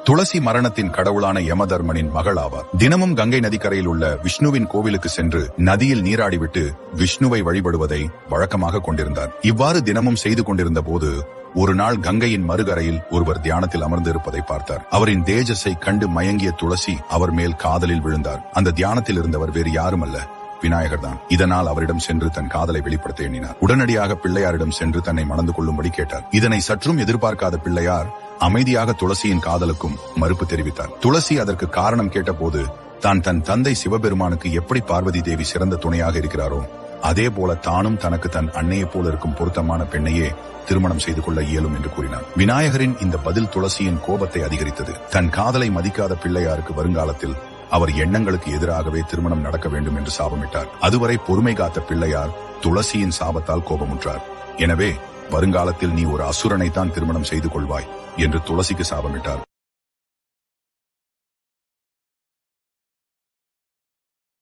துளசி மரணத்தின் கடவுளான யமதர்மனின் மகள் ஆவார். தினமும் கங்கை நதிக்கரையில் உள்ள விஷ்ணுவின் கோவிலுக்கு சென்று நதியில் நீராடிவிட்டு விஷ்ணுவை வழிபடுவதை வழக்கமாக கொண்டிருந்தார். இவ்வாறு தினமும் செய்து கொண்டிருந்த போது ஒரு நாள் கங்கையின் மறுகரையில் ஒருவர் தியானத்தில் அமர்ந்து இருப்பதை பார்த்தார். அவரின் தேஜஸை கண்டு மயங்கிய துளசி அவர் மேல் காதலில் விழுந்தார். அந்த தியானத்தில் இருந்தவர் வேறு யாரும் அல்ல, விநாயகர் தான். இதனால் அவரிடம் சென்று தன் காதலை வெளிப்படுத்த எண்ணினார். உடனடியாக பிள்ளையாரிடம் சென்று தன்னை மணந்து கொள்ளும்படி கேட்டார். இதனை சற்றும் எதிர்பார்க்காத பிள்ளையார் அமைதியாக துளசியின் காதலுக்கும் மறுப்பு தெரிவித்தார். துளசி அதற்கு காரணம் கேட்டபோது தான் தன் தந்தை சிவபெருமானுக்கு எப்படி பார்வதி தேவி சிறந்த துணையாக இருக்கிறாரோ அதே போல தானும் தனக்கு தன் அன்னையை போல இருக்கும் பொருத்தமான பெண்ணையே திருமணம் செய்து கொள்ள இயலும் என்று கூறினார். விநாயகரின் இந்த பதில் துளசியின் கோபத்தை அதிகரித்தது. தன் காதலை மதிக்காத பிள்ளையாருக்கு வருங்காலத்தில் அவர் எண்ணங்களுக்கு எதிராகவே திருமணம் நடக்க வேண்டும் என்று சாபமிட்டார். அதுவரை பொறுமை காத்த பிள்ளையார் துளசியின் சாபத்தால் கோபமுற்றார். எனவே வருங்காலத்தில் நீ ஒரு அசுரனை தான் திருமணம் செய்து கொள்வாய் என்று துளசிக்கு சாபமிட்டார்.